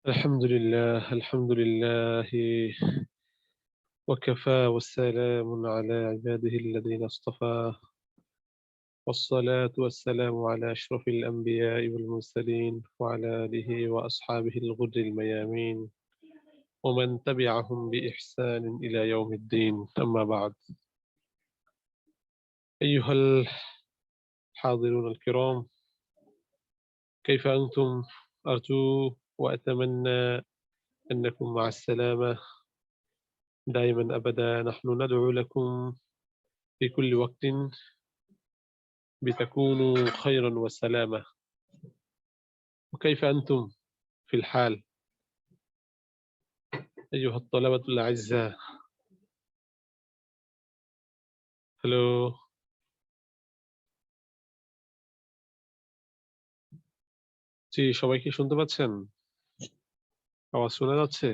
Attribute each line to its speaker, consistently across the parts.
Speaker 1: الحمد لله وكفى والسلام على عباده الذين اصطفى والصلاة والسلام على أشرف الأنبياء والمرسلين وعلى آله وأصحابه الغر الميامين ومن تبعهم بإحسان إلى يوم الدين. أما بعد، أيها الحاضرون الكرام، كيف أنتم؟ أرجو وأتمنى أنكم مع السلامة دائما أبدا. نحن ندعو لكم في كل وقت بتكونوا خيرا وسلامة. وكيف أنتم في الحال أيها الطلبة الأعزاء؟ Hello, জি সবাই কি শুনতে পাচ্ছেন? আওয়াজ শোনা যাচ্ছে?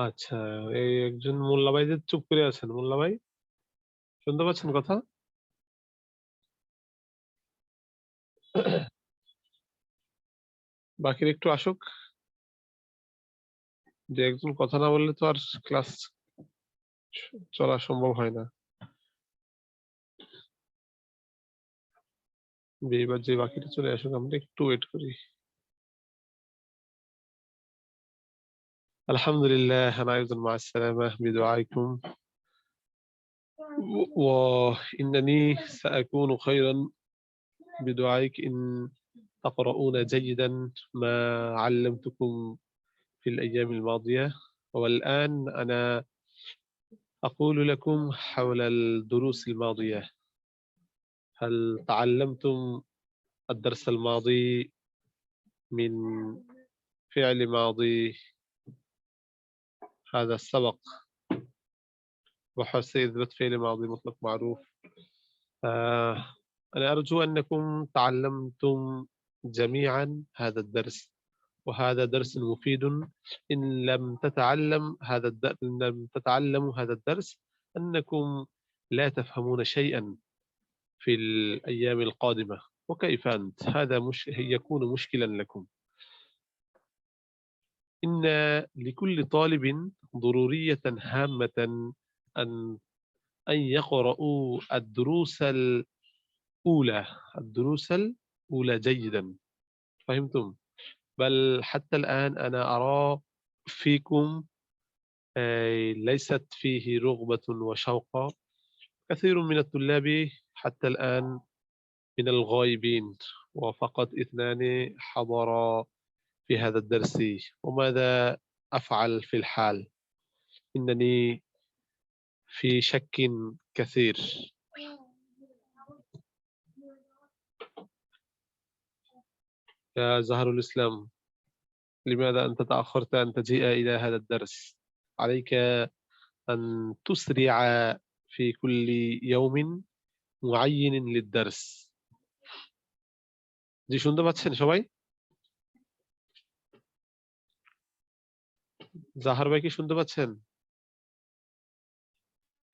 Speaker 1: আচ্ছা, এই একজন মোল্লা ভাই যে চুপ করে আছেন, মোল্লা ভাই শুনতে পাচ্ছেন কথা? বাকিরা একটু আসুক। যে একজন কথা না বললে তো আর ক্লাস চলা সম্ভব হয় না। এবার যে বাকিটা চলে আসুক, আমরা একটু ওয়েট করি। আলহামদুলিল্লাহ أنا أيضا مع السلامة بدعائكم وإنني سأكون خيرا بدعائك إن تقرؤون جيدا ما علمتكم في الأيام الماضية. والآن أنا أقول لكم حول الدروس الماضية. هل تعلمتم الدرس الماضي من فعل ماضي هذا السبق وحرف يثبت فعل ماضي مطلق معروف؟ أنا أرجو أنكم تعلمتم جميعا هذا الدرس، وهذا درس مفيد. إن لم تتعلموا هذا الدرس أنكم لا تفهمون شيئا في الأيام القادمة. وكيف أنت؟ هذا يكون مشكلا لكم. إن لكل طالب ضرورية هامة أن يقرأوا الدروس الأولى جيدا. فهمتم؟ بل حتى الآن أنا أرى فيكم ليست فيه رغبة وشوق. كثير من الطلاب حتى الآن من الغائبين، وفقط 2 حضرا في هذا الدرس. وماذا أفعل في الحال؟ إنني في شك كثير. يا زهر الإسلام، لماذا أنت تأخرت أن تجيء إلى هذا الدرس؟ عليك أن تسرع في كل يوم معين للدرس. জি শুনতে পাচ্ছেন সবাই? জাহার ভাই কি শুনতে পাচ্ছেন?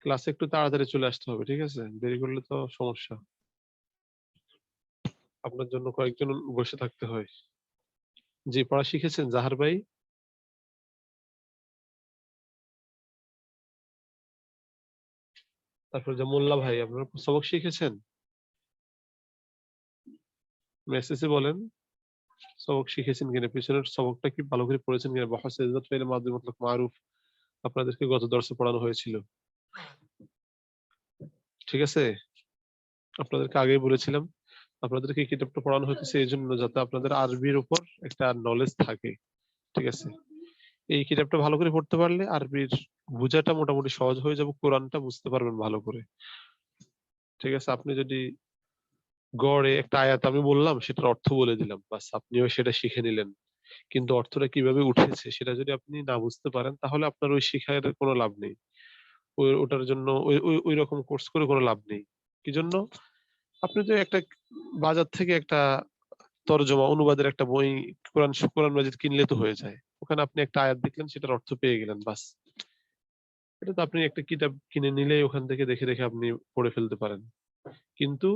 Speaker 1: ক্লাসে একটু তাড়াতাড়ি চলে আসতে হবে, ঠিক আছে? দেরি করলে তো সমস্যা। আপনার জন্য কয়েকজন বসে থাকতে হয়। জি, পড়া শিখেছেন জাহার ভাই? তারপর যে মোল্লা ভাই, আপনারা সবক শিখেছেন? মেসেজে বলেন সবক শিখেছেন কিনা, পিছনের সবকটা কি ভালো করে পড়েছেন কিনা। বহস ইজ্জত ফেলে মাদি মতলব মারুফ আপনাদেরকে গত দর্শে পড়ানো হয়েছিল, ঠিক আছে? আপনাদেরকে আগেই বলেছিলাম আপনাদেরকে এই কিতাবটা পড়ানো হচ্ছে এই জন্য যাতে আপনাদের আরবির উপর একটা নলেজ থাকে, ঠিক আছে? এই কিতাবটা ভালো করে পড়তে পারলে আরবির বোঝাটা মোটামুটি সহজ হয়ে যাবে, কোরআনটা বুঝতে পারবেন ভালো করে, ঠিক আছে? আপনি যদি গড়ে একটা আয়াত আমি বললাম সেটার অর্থ বলে দিলাম, বাস আপনিও সেটা শিখে নিলেন, কিন্তু অর্থটা কিভাবে উঠেছে সেটা যদি আপনি না বুঝতে পারেন তাহলে আপনার ওই শিখার কোনো লাভ নেই। ওটার জন্য ওই রকম কোর্স করে কোনো লাভ নেই। কি জন্য? আপনি তো একটা বাজার থেকে একটা তরজমা অনুবাদের একটা বই, কোরআন মাজিদ কিনলে তো হয়ে যায়। ওখানে আপনি একটা আয়াত দেখলেন, সেটার অর্থ পেয়ে গেলেন, বাস। এটা তো আপনি একটা কিতাব কিনে নিলেই ওখান থেকে দেখে দেখে আপনি পড়ে ফেলতে পারেন। কিন্তু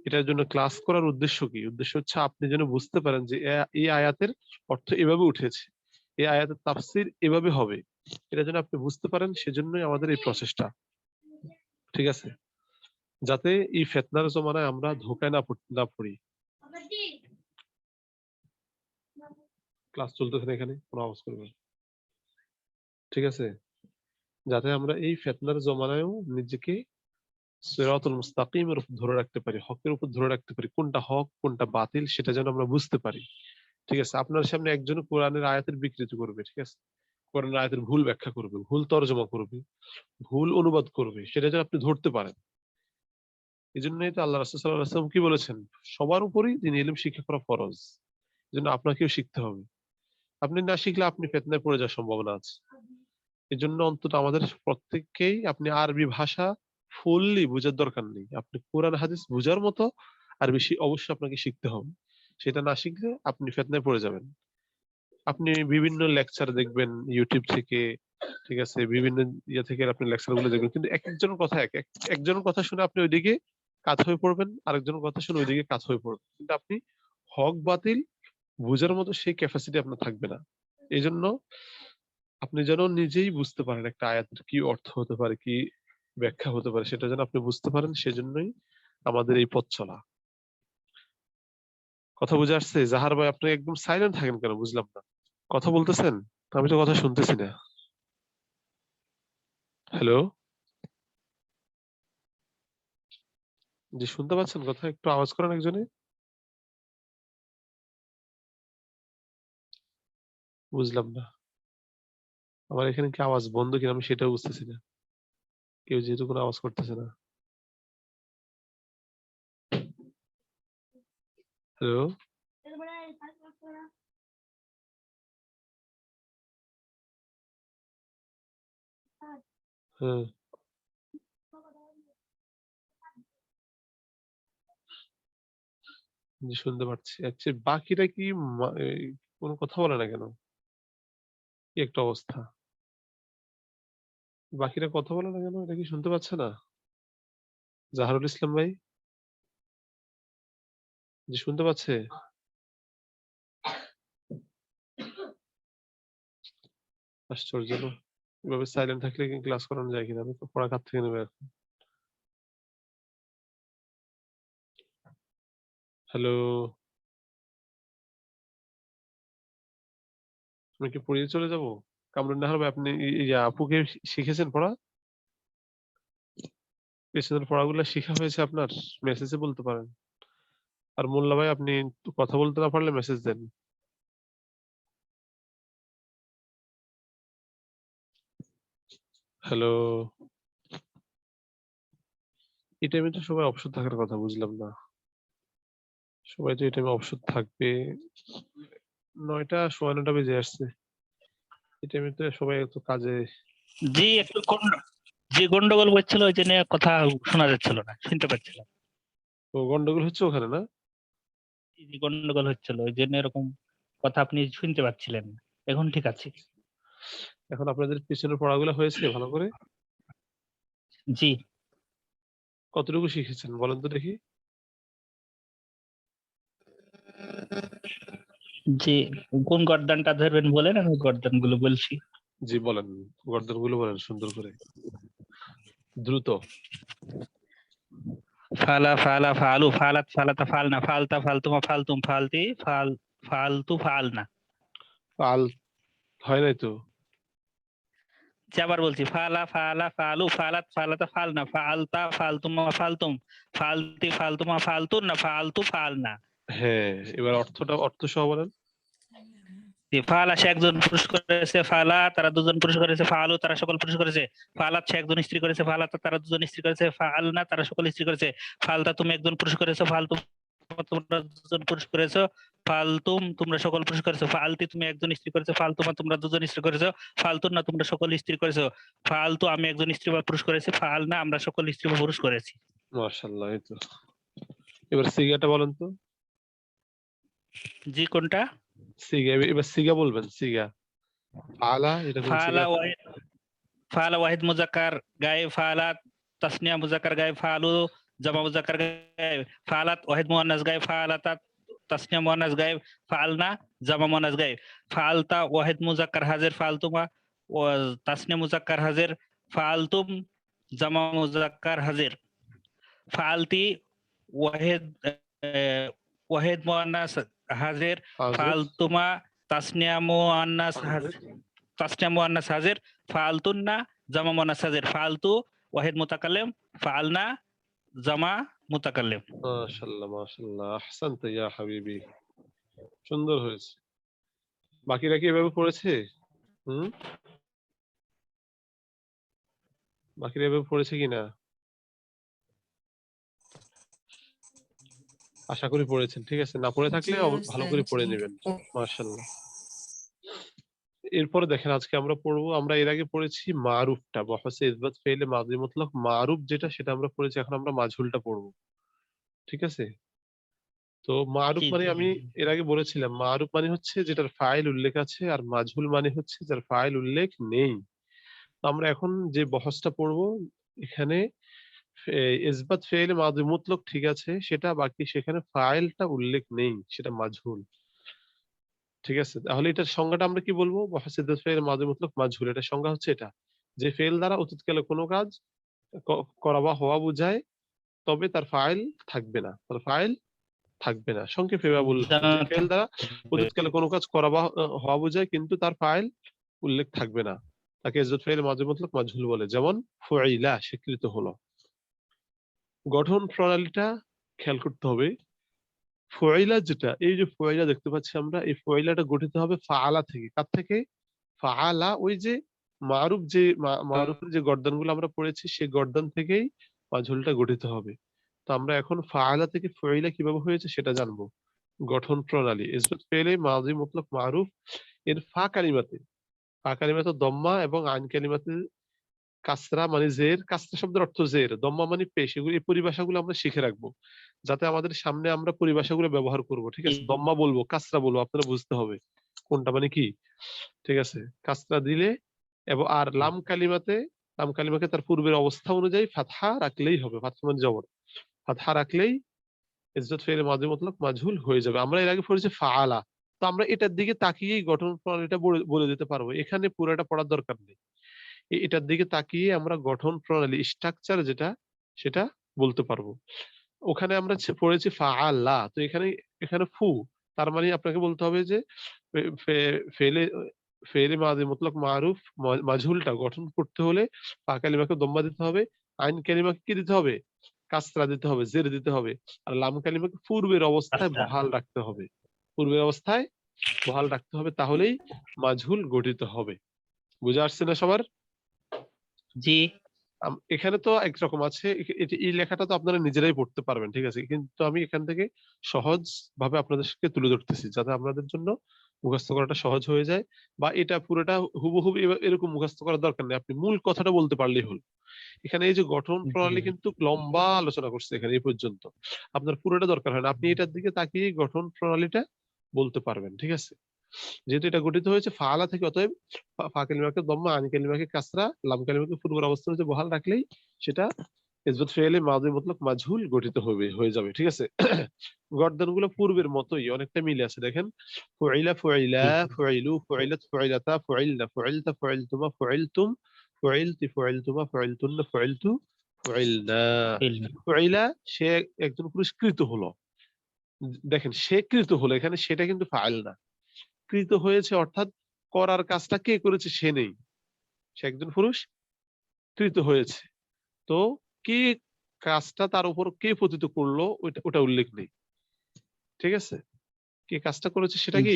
Speaker 1: এটার জন্য ক্লাস করার উদ্দেশ্য কি? উদ্দেশ্য হচ্ছে আপনি যেন বুঝতে পারেন যে এই আয়াতের অর্থ এভাবে উঠেছে, এই আয়াতের তাফসীর এভাবে হবে, এটা যেন আপনি বুঝতে পারেন, সেজন্যই আমাদের এই প্রচেষ্টা। ঠিক আছে, যাতে এই ফিতনার জমানায় আমরা ধোঁকায় না পড়ি। ক্লাস চলতেছে না, এখানে কোনো আওয়াজ করবেন, ঠিক আছে? যাতে আমরা এই ফিতনার জমানায়ও নিজেকে সিরাতুল মুস্তাকিমের উপর ধরে রাখতে পারি, হকের উপর ধরে রাখতে পারি, কোনটা হক কোনটা বাতিল সেটা যেন আমরা বুঝতে পারি। ঠিক আছে, আপনার সামনে একজন কোরআনের আয়াতের বিকৃতি করবে, ঠিক আছে, কোরআনের আয়াতের ভুল ব্যাখ্যা করবে, ভুল তর্জমা করবে, ভুল অনুবাদ করবে, সেটা যেন আপনি ধরতে পারেন। এই জন্যই তো আল্লাহ রাসূল সাল্লাল্লাহু আলাইহি ওয়াসাল্লাম কি বলেছেন, সবার উপরই দিন ইলম শিক্ষা করা ফরজ। এজন্য আপনাকেও শিখতে হবে। আপনি না শিখলে আপনি ফিতনায় পড়ে যাওয়ার সম্ভাবনা আছে। এজন্য অন্তত আমাদের প্রত্যেককেই, আপনি আরবি ভাষা ফুললি বোঝার দরকার নেই, আপনি কোরআন হাদিস বোঝার মতো আরবি অবশ্যই আপনাকে শিখতে হবে। সেটা না শিখলে আপনি ফিতনায় পড়ে যাবেন। আপনি বিভিন্ন লেকচার দেখবেন ইউটিউব থেকে, ঠিক আছে, বিভিন্ন ইয়ে থেকে আপনি লেকচার গুলো দেখবেন, কিন্তু এক একজনের কথা একজনের কথা শুনে আপনি ওইদিকে কাত হয়ে পড়বেন, আরেকজনের কথা শুনে ওইদিকে কাত হয়ে পড়বেন, কিন্তু আপনি হক বাতিল বোঝার মতো সেই ক্যাপাসিটি আপনার থাকবে না। এই জন্য আপনি যেন নিজেই বুঝতে পারেন একটা আয়াতের কি অর্থ হতে পারে, কি ব্যাখ্যা হতে পারে, সেটা যেন আপনি বুঝতে পারেন, সেজন্যই আমাদের এই পথ চলা। কথা বুঝে আসছে? জাহার ভাই, আপনি একদম সাইলেন্ট থাকেন কেন, বুঝলাম না। কথা বলতেছেন, আমি তো কথা শুনতেছি না। হ্যালো, জি শুনতে পাচ্ছেন কথা? একটু আওয়াজ করেন একজনে। বুঝলাম না, আমার এখানে কি আওয়াজ বন্ধ কিনা আমি সেটাও বুঝতেছি না। কেউ যেহেতু কোনো আওয়াজ করতেছে না। হ্যালো, হ্যাঁ, জি শুনতে পাচ্ছি। আচ্ছা, বাকিরা কি কোনো কথা বলে না কেন? কি একটা অবস্থা, বাকিরা কথা বলে না কেন? এটা কি শুনতে পাচ্ছে না? জাহারুল ইসলাম ভাই, জি শুনতে পাচ্ছে? আশ্চর্য না, এভাবে সাইলেন্ট থাকলে কি ক্লাস করানো যায় কিনা? আমি তো পড়া কার থেকে নেবে এখন। হ্যালো, আমি কি পড়িয়ে চলে যাবো? কামরুন নাহার ভাই, আপনি আপুকে শিখেছেন পড়া? পেছনের পড়াগুলো শিখা হয়েছে আপনার? মেসেজে বলতে পারেন। আর মোল্লা ভাই, আপনি কথা বলতে না পারলে মেসেজ দেন। হ্যালো, এই টাইমে তো সবাই অবসর থাকার কথা, বুঝলাম না। সবাই তো এই টাইমে অবসর থাকবে, 9টা 9:15 বেজে আসছে। এই টাইমে তো সবাই তো কাজে।
Speaker 2: জি একটু যে গন্ডগোল করছিল ওই জন্য কথা শোনা যাচ্ছিল না, শুনতে পাচ্ছিলাম।
Speaker 1: তো গন্ডগোল হচ্ছে ওখানে না?
Speaker 2: জি গন্ডগোল হচ্ছিল ওই জন্য এরকম কথা আপনি শুনতে পাচ্ছিলেন না। এখন ঠিক আছে।
Speaker 1: এখন আপনাদের পিছনের পড়াগুলো হয়েছে ভালো করে?
Speaker 2: জি
Speaker 1: কতটুকু শিখেছেন বলেন তো দেখি।
Speaker 2: জি কোন গর্দানটা ধরবেন বলেন, আমি গর্দানগুলো বলছি।
Speaker 1: জি বলেন, গর্দনগুলো বলেন সুন্দর করে, দ্রুত।
Speaker 2: ফালা ফালা ফালু ফালাত ফালাতা ফালনা ফালতা ফালতুমা ফালতুম ফালতি ফালতু ফালনা।
Speaker 1: পাল হয় নাই তো।
Speaker 2: যে আবার বলছি, ফালা ফালা ফালু ফালাত ফালাতা ফালনা ফালতা ফালতুমা ফালতুম ফালতি ফালতুমা ফালতুন না ফালতু ফালনা।
Speaker 1: হ্যাঁ, এবার অর্থ সহ বলেন।
Speaker 2: ফালা সে একজন পুরুষ করেছে, ফালা তারা দুজন পুরুষ করেছে, ফালু তারা সকল পুরুষ করেছে, ফালাত সে একজন স্ত্রী করেছে, ফালাতা তারা দুজন স্ত্রী করেছে, ফালনা তারা সকল স্ত্রী করেছে, ফালতা তুমি একজন পুরুষ করেছো, ফালতু তোমরা দুজন পুরুষ করেছো, ফালতুম তোমরা সকল পুরুষ করেছো, ফালতি তুমি একজন স্ত্রী করেছো, ফালতুমা তোমরা দুজন স্ত্রী করেছো, ফালতুন না তোমরা সকল স্ত্রী করেছো, ফালতু আমি একজন স্ত্রী বা পুরুষ করেছি, ফালনা আমরা সকল স্ত্রী বা পুরুষ করেছি।
Speaker 1: মাশাআল্লাহ, এই তো। এবার সিগাটা বলেন তো।
Speaker 2: জি কোনটা?
Speaker 1: সিগা, এবার সিগা বলবেন, সিগা। আলা, এটা কোন সিগা?
Speaker 2: ফালা ওয়াহিদ মুজাক্কার গায়ে ফালা, তাসনিয়া মুজাক্কার গায়ে ফালু, জামা মুজাক্কার গায়েব, ফাআলাত ওয়াহিদ মুয়ান্নাস গায়েব, ফাআলাতা তাসনিয়া মুয়ান্নাস গায়েব, ফাআলনা জামা মুয়ান্নাস গায়েব, ফাআলতা ওয়াহিদ মুজাক্কার হাজির, ফাআলতুমা তাসনিয়া মুজাক্কার হাজির, ফাআলতুম জামা মুজাক্কার হাজির, ফাআলতি ওয়াহিদ ওয়াহিদ মুয়ান্নাস হাজির, ফাআলতুমা তাসনিয়া মুয়ান্নাস হাজির, তাসনিয়া মুয়ান্নাস হাজির, ফাআলতুন্না জামা মুয়ান্নাস হাজির, ফাআলতু ওয়াহিদ মুতাকাল্লিম, ফাআলনা জামা মুতাকাল্লিম।
Speaker 1: মাশাআল্লাহ মাশাআল্লাহ, আহসানতা ইয়া হাবিবি, সুন্দর হয়েছে। বাকিরা কি এভাবে পড়েছে? বাকিরা এভাবে পড়েছে কিনা? আশা করি পড়েছেন। ঠিক আছে, না পড়ে থাকলে ভালো করে পড়ে নেবেন। মাশাআল্লাহ। এরপরে দেখেন আজকে আমরা পড়বো, আমরা এর আগে পড়েছি মারুফটা, বহসে ইসবাত ফেইলে মাদি মুতলাক মারুফ যেটা, সেটা আমরা পড়েছি। এখন আমরা মাজহুলটা পড়বো। ঠিক আছে, তো মারুফ মানে আমি এর আগে বলেছিলাম, মারুফ মানে হচ্ছে যেটার ফাইল উল্লেখ আছে, আর মাজহুল মানে হচ্ছে যার ফাইল উল্লেখ নেই। আমরা এখন যে বহসটা পড়বো এখানে ইসবাত ফেইলে মাদি মুতলাক ঠিক আছে, সেটা বাকি সেখানে ফাইলটা উল্লেখ নেই, সেটা মাজহুল। ঠিক আছে, তাহলে এটার সংজ্ঞাটা আমরা কি বলবো? বহস ইসবাত ফেইলে মাদি মুতলাক মাজহুল, এটার সংজ্ঞা হচ্ছে এটা, যে ফেল দ্বারা অতীতকালে কোনো কাজ করা বা হওয়া বোঝায়, তবে তার ফাইল থাকবে না, তার ফাইল থাকবে না। সংক্ষেপে বললাম, যে ফেল দ্বারা অতীতকালে কোনো কাজ করা বা হওয়া বোঝায় কিন্তু তার ফাইল উল্লেখ থাকবে না, তাকে ইসবাত ফেইলে মাদি মুতলাক মাজহুল বলে। যেমন ফুইলা, স্বীকৃত হলো। গঠন প্রণালীটা খেয়াল করতে হবে। ফুইলা যেটা, এই যে ফুইলা দেখতে পাচ্ছি আমরা, এই ফুইলাটা গঠিত হবে ফাআলা থেকে। কার থেকে? ফাআলা, ওই যে মারুফ, যে মারুফের যে গর্দনগুলো আমরা পড়েছি সেই গর্দন থেকেই মাজহুলটা গঠিত হবে। তো আমরা এখন ফাআলা থেকে ফুইলা কিভাবে হয়েছে সেটা জানবো। গঠন প্রণালী, ইসবাত ফেইলে মাদি মুতলাক মারুফ এর ফা কালিমাতে দম্মা এবং আইন কালিমাতে কাসরা মানে জের। কাসরা শব্দের অর্থ জের, দম্মা মানে পেশ। এগুলো, এই পরিভাষাগুলো আমরা শিখে রাখবো, যাতে আমাদের সামনে আমরা পরিভাষাগুলো ব্যবহার করব। ঠিক আছে, দম্মা বলবো, কাসরা বলবো, আপনারা বুঝতে হবে কোনটা মানে কি। ঠিক আছে, কাসরা দিলে এবং আর লাম কালিমাকে তার পূর্বের অবস্থা অনুযায়ী ফাতহা রাখলেই হবে। ফাতহা মানে জবর, ফাতহা রাখলেই ইসবাত ফেইলে মাদি মুতলাক মাজহুল হয়ে যাবে। আমরা এর আগে পড়েছি ফাআলা, তো আমরা এটার দিকে তাকিয়েই গঠন প্রণালীটা বলে দিতে পারবো, এখানে পুরোটা পড়ার দরকার নেই। এটার দিকে তাকিয়ে আমরা গঠন প্রণালী, স্ট্রাকচার যেটা, সেটা বলতে পারবো। ওখানে আমরা পড়েছি ফাআলা, তো এখানে ফু, তার মানে আপনাকে বলতে হবে যে ফেলে ফেলে মাদি মুতলাক মারুফ মাজহুলটা গঠন করতে হলে ফা কালিমাকে দম্মা দিতে হবে, আইন কালিমাকে কি দিতে হবে? কাসরা দিতে হবে, জের দিতে হবে, আর লাম কালিমাকে পূর্বের অবস্থায় বহাল রাখতে হবে। পূর্বের অবস্থায় বহাল রাখতে হবে, তাহলেই মাজহুল গঠিত হবে। বুঝে আসছে না সবার?
Speaker 2: জি।
Speaker 1: এখানে তো একরকম আছে, এই লেখাটা তো আপনারা নিজেরাই পড়তে পারবেন। ঠিক আছে, কিন্তু আমি এখান থেকে সহজ ভাবে আপনাদেরকে তুলে ধরতেছি, যাতে আপনাদের জন্য মুখস্থ করাটা সহজ হয়ে যায়, বা এটা পুরোটা হুবহু এরকম মুখস্থ করার দরকার নেই, আপনি মূল কথাটা বলতে পারলেই হলো। এখানে এই যে গঠন প্রণালী কিন্তু লম্বা আলোচনা করছে এখানে এই পর্যন্ত, আপনার পুরোটা দরকার হয় না, আপনি এটার দিকে তাকিয়ে গঠন প্রণালীটা বলতে পারবেন। ঠিক আছে, যেহেতু এটা গঠিত হয়েছে ফাআলা থেকে, অতএব ফা কালিমাকে দম্মা, আইন কালিমাকে কাসরা, লাম কালিমাকে পূর্বের অবস্থানে যে বহাল রাখলেই সেটা ইসবাত ফেইলে মাদি মুতলাক মাজহুল গঠিত হয়ে যাবে। ঠিক আছে, গর্দনগুলো পূর্বের মতোই, অনেকটা মিলে আছে। দেখেন, ফুইলা ফুইলা, ফুইলু ফুইলাত, ফুইলাতা, ফুইলনা, ফুইলতা, ফুইলতুমা, ফুইলতুম, ফুইলতি, ফুইলতুমা, ফুইলতুন্না, ফুইলতু, ফুইলনা। ফুইলা, সে একজন পুরস্কৃত হলো। দেখেন, সে কৃত হলো, এখানে সেটা কিন্তু ফাইল না, কৃত হয়েছে, অর্থাৎ করার কাজটা কে করেছে সে নেই, সে একজন পুরুষ কৃত হয়েছে। তো কে কাজটা তার উপর কে পতিত করলো ওটা উল্লেখ নেই। ঠিক আছে, কে কাজটা করেছে সেটা কি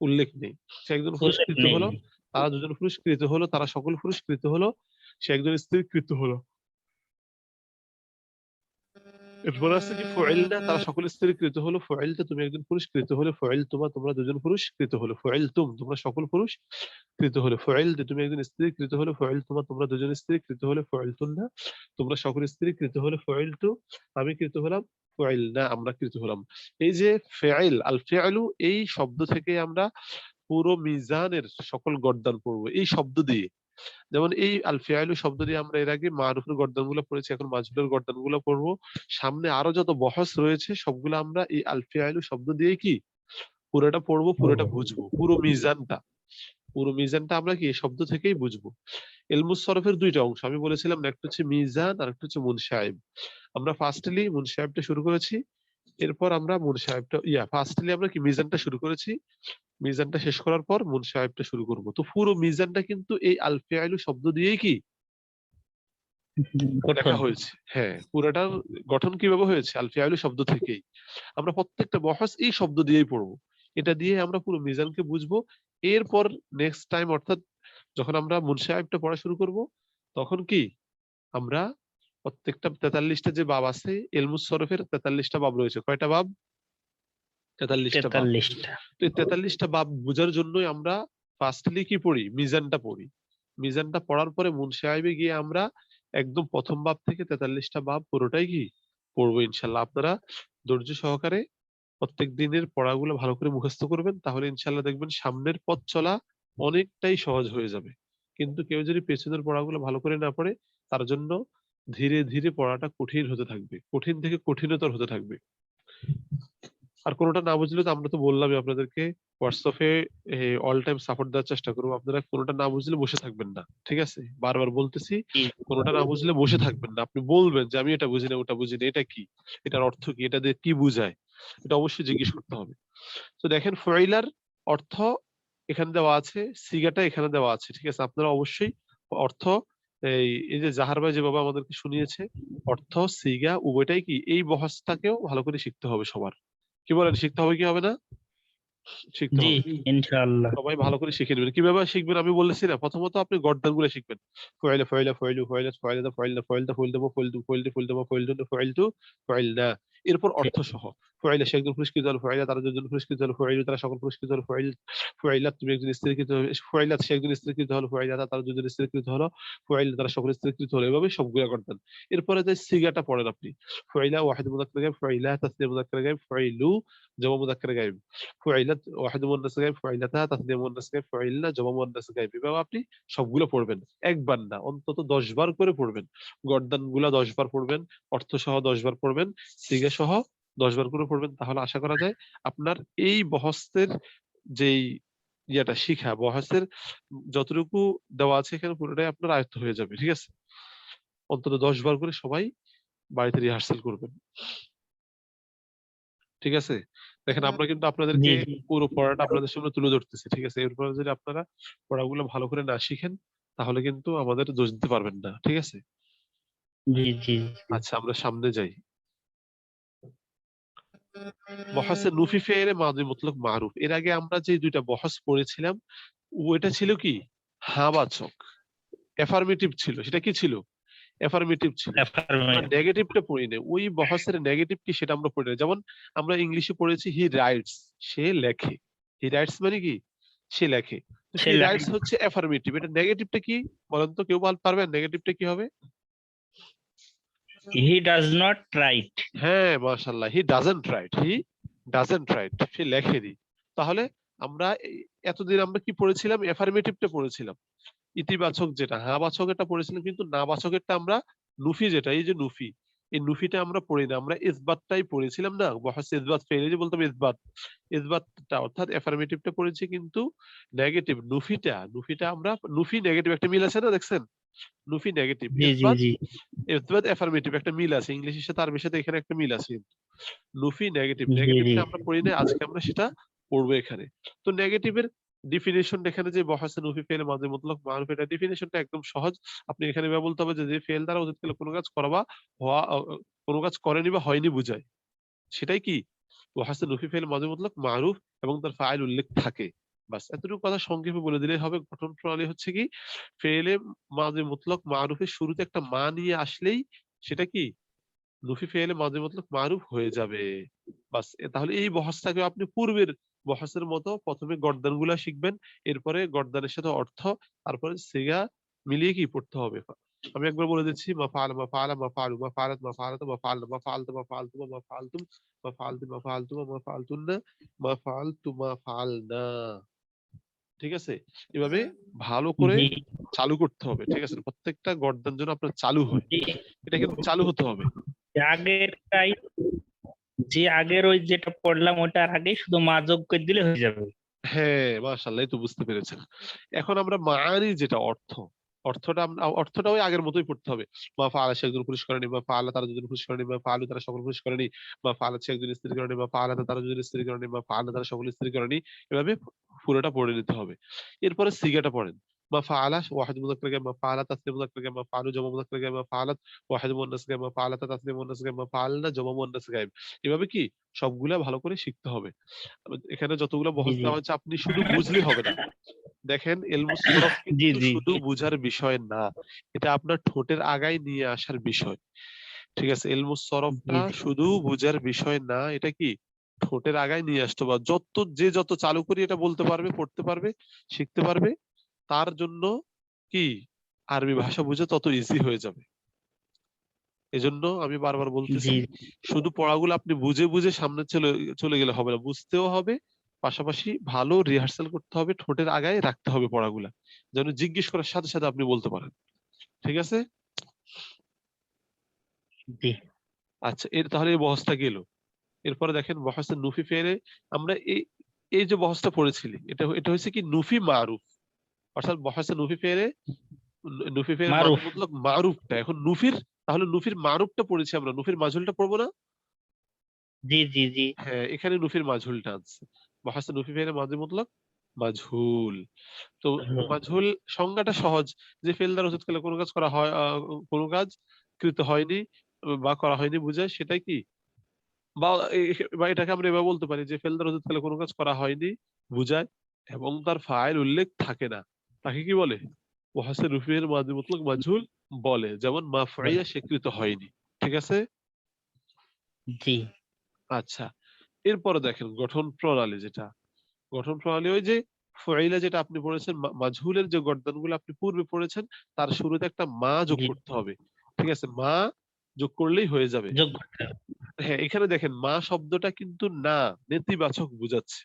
Speaker 1: উল্লেখ নেই। সে একজন পুরুষ কৃত হলো, তারা দুজন পুরুষ কৃত হলো, তারা সকল পুরুষ কৃত হলো, সে একজন স্ত্রী কৃত হলো। এরপর আছে কি ফুইলনা, তারা সকল স্ত্রী কৃত হলো, ফুইলতা, তুমি একজন পুরুষ কৃত হলো, ফুইলতুমা, তোমরা দুজন পুরুষ কৃত হলো, ফুইলতুম, তোমরা সকল পুরুষ কৃত হলো, ফুইলতি, তুমি একজন স্ত্রী কৃত হলো, ফুইলতুমা, তোমরা দুজন স্ত্রী কৃত হলো, ফুইলতুন্না, তোমরা সকল স্ত্রী কৃত হলো, ফুইলতু, আমি কৃত হলাম, ফুইলনা, আমরা কৃত হলাম। এই যে ফেইল, আল ফিআলু, এই শব্দ থেকে আমরা পুরো মিজানের সকল গর্দান পড়বো এই শব্দ দিয়ে। যেমন এই আল ফিআইলু শব্দ দিয়ে আমরা এর আগে মারুফের গর্দানগুলো পড়েছি, এখন মাজহুরের গর্দানগুলো পড়বো। সামনে আরো যত বহস রয়েছে সবগুলো আমরা এই আল ফিআইলু শব্দ দিয়ে কি পুরোটা পড়বো, পুরোটা বুঝবো, পুরো মিজানটা আমরা কি এই শব্দ থেকেই বুঝবো। ইলমুস সরফের দুইটা অংশ আমি বলেছিলাম, একটা হচ্ছে মিজান আর একটা হচ্ছে মুনসাইব। আমরা ফার্স্টলি মুনসাইবটা শুরু করেছি, এরপর আমরা মুনসাইবটা ফার্স্টলি আমরা কি মিজানটা শুরু করেছি, মিজানটা শেষ করার পর মুনসাইবটা শুরু করব। তো পুরো মিজানটা কিন্তু এই আল ফিআইলু শব্দ দিয়েই কি লেখা
Speaker 2: গঠন।
Speaker 1: হয়েছে। হ্যাঁ, পুরাটার গঠন কিভাবে হয়েছে আল ফিআইলু শব্দ থেকেই। আমরা প্রত্যেকটা বহস এই শব্দ দিয়েই পড়বো, এটা দিয়ে আমরা পুরো মিজানকে বুঝবো। এরপর নেক্সট টাইম অর্থাৎ যখন আমরা মুনসাইবটা পড়া শুরু করব, তখন কি আমরা প্রত্যেকটা 43টা যে বাব আছে ইলমুস সরফের 43টা বাব রয়েছে। কয়টা বাব? 43টা বাব।
Speaker 2: 43টা।
Speaker 1: তো এই 43টা বাব বোঝার জন্যই আমরা ফার্স্টলি কি পড়ি, মিজানটা পড়ি। মিজানটা পড়ার পরে মুনসাইবে গিয়ে আমরা একদম প্রথম বাব থেকে 43টা বাব পুরোটাই কি পড়বো ইনশাল্লাহ। আপনারা ধৈর্য সহকারে প্রত্যেক দিনের পড়াগুলো ভালো করে মুখস্থ করবেন, তাহলে ইনশাল্লাহ দেখবেন সামনের পথ চলা অনেকটাই সহজ হয়ে যাবে। কিন্তু কেউ যদি পেছনের পড়াগুলো ভালো করে না পড়ে, তার জন্য ধীরে ধীরে পড়াটা কঠিন হতে থাকবে, কঠিন থেকে কঠিনতর হতে থাকবে। আর কোনোটা না বুঝলে তো আমরা তো বললামই আপনাদেরকে, হোয়াটসঅ্যাপে অল টাইম সাপোর্ট দেওয়ার চেষ্টা করবো। আপনারা কোনোটা না বুঝলে বসে থাকবেন না, ঠিক আছে? বারবার বলতেছি, কোনোটা না বুঝলে বসে থাকবেন না। আপনি বলবেন যে আমি এটা বুঝি না, ওটা বুঝি না, এটা কি, এটার অর্থ কি, এটা দিয়ে কি বুঝায়, এটা অবশ্যই জিজ্ঞেস করতে হবে। তো দেখেন ফাইলার অর্থ এখানে দেওয়া আছে, সিগাটা এখানে দেওয়া আছে, ঠিক আছে? আপনারা অবশ্যই অর্থ এই যে জাহার ভাই যেভাবে আমাদেরকে শুনিয়েছে, অর্থ সিগা উভয়টাই কি এই বহসটাকেও ভালো করে শিখতে হবে সবার। কি বলেন, শিখতে হবে কি হবে না? শিখতে
Speaker 2: জি,
Speaker 1: হবে।
Speaker 2: ইনশাআল্লাহ।
Speaker 1: সবাই ভালো করে শিখে নেবেন। কিভাবে শিখবেন আমি বলেছি না, প্রথমত আপনি গর্দান গুলো শিখবেন। ফাইলা ফাইলা ফাইলু ফাইলা ফাইলা ফাইলা ফাইলটা ফাইলটা ফাইলটু ফাইলটু ফাইলটু ফাইলটু ফাইলটু ফাইলনা। এরপর অর্থ সহ ফাইলা সে একজন পুরস্কৃত হলো, ফাইলা তারা দুজন পুরস্কৃত হলো, ফাইলু তারা সকল পুরস্কৃত হলো, ফাইলা তুমি একজন স্ত্রীকৃত হলো, ফাইলা সে একজন স্ত্রীকৃত হলো, ফাইলা তারা দুজন স্ত্রীকৃত হলো, ফাইলা তারা সকল স্ত্রীকৃত হলো। এভাবে সবগুলা গর্দান। এরপরে যে সিগাটা পড়েন আপনি, ফাইলা ওয়াহিদ মুযাক্কার গায়ব, ফাইলা তাসনিয়া মুযাক্কার গায়ব, ফাইলু জামা মুযাক্কার গায়ব, ফুইলাত ওয়াহিদ মুয়ান্নাস গায়ব, ফুইলাতা তাসনিয়া মুয়ান্নাস গায়ব, ফুইলনা জামা মুয়ান্নাস গায়ব। এভাবে আপনি সবগুলো পড়বেন, একবার না অন্তত 10 বার করে পড়বেন। গর্দান গুলা 10 বার পড়বেন, অর্থ সহ 10 বার পড়বেন, সিগা সহ 10 বার করে পড়বেন। তাহলে আশা করা যায় আপনার এই বহস্তের যেই শিখা বহসের যতটুকু দেওয়া আছে এখানে পুরোটাই আপনার আয়ত্ত হয়ে যাবে, ঠিক আছে? অন্তত 10 বার করে সবাই বাড়িতে রিহার্সাল করবেন, ঠিক আছে? দেখেন আমরা কিন্তু
Speaker 2: জি,
Speaker 1: আপনাদেরকে
Speaker 2: জি,
Speaker 1: পুরো পড়াটা আপনাদের সামনে তুলে ধরতেছি, ঠিক আছে? এরপরে যদি আপনারা পড়াগুলো ভালো করে না শিখেন, তাহলে কিন্তু আমাদের দোষ দিতে পারবেন না, ঠিক আছে?
Speaker 2: জি, জি, জি।
Speaker 1: আচ্ছা, আমরা সামনে যাই। বহসে নুফি ফেরে মাদি মুতলক মারুফ, এর আগে আমরা যে দুইটা বহস পড়েছিলাম ওইটা ছিল কি হাবাচক, এফার্মেটিভ ছিল। সেটা কি ছিল? এফার্মেটিভ ছিল। আমরা
Speaker 2: অ্যাফার্মেটিভ।
Speaker 1: নেগেটিভটা পড়ি না, ওই বহসের নেগেটিভ কি সেটা আমরা পড়ি না। যেমন আমরা ইংলিশে পড়েছি হি রাইটস, সে লেখে। হি রাইটস মানে কি? সে লেখে। তো
Speaker 2: সে
Speaker 1: হি
Speaker 2: লেখে।
Speaker 1: রাইটস হচ্ছে এফার্মেটিভ। এটা নেগেটিভটা কি বলেন তো, কেউ পারবেন নেগেটিভটা কি হবে?
Speaker 2: He does not write.
Speaker 1: হ্যাঁ, মাশাআল্লাহ, he doesn't write, he doesn't write, সে লেখেনি। তাহলে আমরা এতদিন আমরা কি পড়েছিলাম? এফার্মেটিভটা পড়েছিলাম, ইতিবাচক যেটা, হ্যাঁ বাচক এটা পড়েছিলাম, কিন্তু না বাচকেরটা আমরা নুফি যেটা, এই যে নুফি, এই নুফিটা আমরা পড়ি না, আমরা ইসবাতটাই পড়েছিলাম না? বহস ইসবাত ফেলে যে বলতাম ইসবাত, ইসবাতটা অর্থাৎ এফার্মেটিভটা পড়েছি, কিন্তু নেগেটিভ নুফিটা আমরা নুফি নেগেটিভ একটা মিল আছে না, দেখছেন? নুফি নেগেটিভ,
Speaker 2: জি, জি,
Speaker 1: ইসবাত
Speaker 2: জি,
Speaker 1: ইসবাত এফার্মেটিভ একটা মিল আছে, ইংলিশের সাথে আরবির সাথে এখানে একটা মিল আছে। লুফি নেগেটিভ,
Speaker 2: জি, জি,
Speaker 1: নেগেটিভটা আমরা পড়ি না, আজকে আমরা সেটা পড়বো এখানে। তো নেগেটিভের ডিফিনিশন এখানে যে বহাসে নুফি ফেল মাঝে মুতলক মারুফ, এটা ডিফিনিশনটা একদম সহজ। আপনি এখানে এভাবে বলতে হবে যে যে ফেল দ্বারা অতীতকালে কোনো কাজ করা বা হওয়া কোনো কাজ করেনি বা হয়নি বুঝায়, সেটাই কি বহাসে নুফি ফেল মাঝে মুতলক মারুফ এবং তার ফাইল উল্লেখ থাকে। বাস এতটুকু কথা সংক্ষেপে বলে দিলেই হবে। গঠন প্রণালী হচ্ছে কি, ফেলে মাঝে মুতলক মারুফের শুরুতে একটা মা নিয়ে আসলেই সেটা কি লুফি ফেলে মাঝে মতলব মারুফ হয়ে যাবে। বাস তাহলে এই বহসটাকে আপনি পূর্বের বহসের মতো প্রথমে গর্দান গুলা শিখবেন, এরপরে গর্দানের সাথে অর্থ, তারপরে সিগা মিলিয়ে কি পড়তে হবে। আমি একবার বলে দিচ্ছি, মাফআল মাফআলা মাফআলু মাফআলাত মাফআলাত মাফআলনা মাফআলতু মাফআলতুম মাফআলতুম মাফআলতু মাফআলতুম মাফআলতুন্না মাফআলতু মাফআলনা। ঠিক আছে? এভাবে ভালো করে
Speaker 2: জি
Speaker 1: চালু করতে হবে, ঠিক আছে? প্রত্যেকটা গর্দান যেন আপনার চালু হয়,
Speaker 2: জি।
Speaker 1: এটা কিন্তু চালু হতে হবে।
Speaker 2: আগেরটাই, যে আগের ওই যেটা পড়লাম ওটার আগে শুধু মা যোগ করে দিলে হয়ে যাবে।
Speaker 1: হ্যাঁ, মাশাআল্লাহ, এই তো বুঝতে পেরেছেন। এখন আমরা মানি যেটা অর্থটা ওই আগের মতোই পড়তে হবে। মা ফাআলা সে একজন পুরুষ করেনি, মা ফাআলা তারা দুজন পুরুষ করেনি, মা ফাআলু তারা সকল পুরুষ করেনি, মা ফাআলাত সে একজন স্ত্রী করেনি, মা ফাআলাতা তারা দুজন স্ত্রী করেনি, মা ফাআলনা তারা সকল স্ত্রী করেনি। এভাবে পুরোটা পড়ে নিতে হবে। এরপরে সিগাটা পড়েন। মা ফাআলা ওয়াহিদ মুযাক্কার গায়েব, মা ফাআলা তাসনীয়া মুযাক্কার গায়েব, মা ফাআলু জামা মুযাক্কার গায়েব, মা ফাআলাত ওয়াহিদ মুয়ান্নাস গায়েব, মা ফাআলাতা তাসনীয়া মুয়ান্নাস গায়েব, মা ফাআলনা জামা মুয়ান্নাস গায়েব। এভাবে কি সবগুলা ভালো করে শিখতে হবে। এখানে যতগুলো
Speaker 2: জি
Speaker 1: বহস
Speaker 2: জি
Speaker 1: দেওয়া হচ্ছে আপনি শুধু বুঝলেই হবে না। দেখেন ইলমুস সরফ
Speaker 2: জি
Speaker 1: কিন্তু
Speaker 2: জি
Speaker 1: শুধু বুঝার বিষয় না, এটা আপনার ঠোঁটের আগায় নিয়ে আসার বিষয়। ঠিক আছে, ইলমুস
Speaker 2: জি
Speaker 1: সরফটা
Speaker 2: জি
Speaker 1: শুধু বুঝার বিষয় না, এটা কি ঠোঁটের আগায় নিয়ে আসতে হবে। যত চালু করি এটা বলতে পারবে, পড়তে পারবে, শিখতে পারবে, তার জন্য কি আরবি ভাষা বুঝে তত ইজি হয়ে যাবে। এজন্য আমি বারবার বলতেছি,
Speaker 2: জি
Speaker 1: শুধু পড়াগুলো আপনি বুঝে বুঝে সামনে চলে চলে গেলে হবে না, বুঝতেও হবে, পাশাপাশি ভালো রিহার্সাল করতে হবে, ঠোঁটের আগায় রাখতে হবে পড়াগুলা, যেন জিজ্ঞেস করার সাথে সাথে আপনি বলতে পারেন। ঠিক আছে?
Speaker 2: জি
Speaker 1: আচ্ছা, তাহলে এই বহসটা গেল। এরপরে দেখেন বহসে নুফি ফেরে, আমরা এই এই যে বহসটা পড়েছিলি, এটা এটা হচ্ছে কি নুফি মারুফ, অর্থাৎ বহসে নুফি ফেরে, নুফি ফেরে মাঝে
Speaker 2: মারুফ।
Speaker 1: মতলব মারুফটা, এখন নুফির, তাহলে নুফির মারুফটা পড়েছি আমরা, নুফির মাজহুলটা পড়বো না?
Speaker 2: জি জি জি
Speaker 1: হ্যাঁ, এখানে নুফির মাজহুলটা আছে। মহাসিন নুফি ফেলে মাঝি মতলব মাজহুল। তো মাজহুল সংজ্ঞাটা সহজ, যে ফেল দ্বারা অতীত কালে কোনো কাজ করা হয়, কোনো কাজ কৃত হয়নি বা করা হয়নি বুঝায়, সেটাই কি, বা বা এটাকে আমরা এভাবে বলতে পারি যে ফেল দ্বারা অতীত কালে কোনো কাজ করা হয়নি বুঝায় এবং তার ফাইল উল্লেখ থাকে না, তাকে কি বলে? ওয়াহাসে রুফির মাদি মতলব মাজহুল বলে, যেমন মাফউইয়া স্বীকৃত হয়নি। ঠিক আছে?
Speaker 2: জি
Speaker 1: আচ্ছা, এরপরে দেখেন গঠন প্রণালী যেটা, গঠন প্রণালী ওই যে ফাইলা যেটা আপনি পড়েছেন, মাজহুলের যে গর্দানগুলো আপনি পূর্বে পড়েছেন, তার শুরুতে একটা মা যোগ
Speaker 2: জি
Speaker 1: করতে হবে। ঠিক আছে, মা যোগ করলেই হয়ে যাবে।
Speaker 2: যোগ করতে হবে।
Speaker 1: হ্যাঁ, এখানে দেখেন মা শব্দটা কিন্তু না নেতিবাচক বোঝাচ্ছে।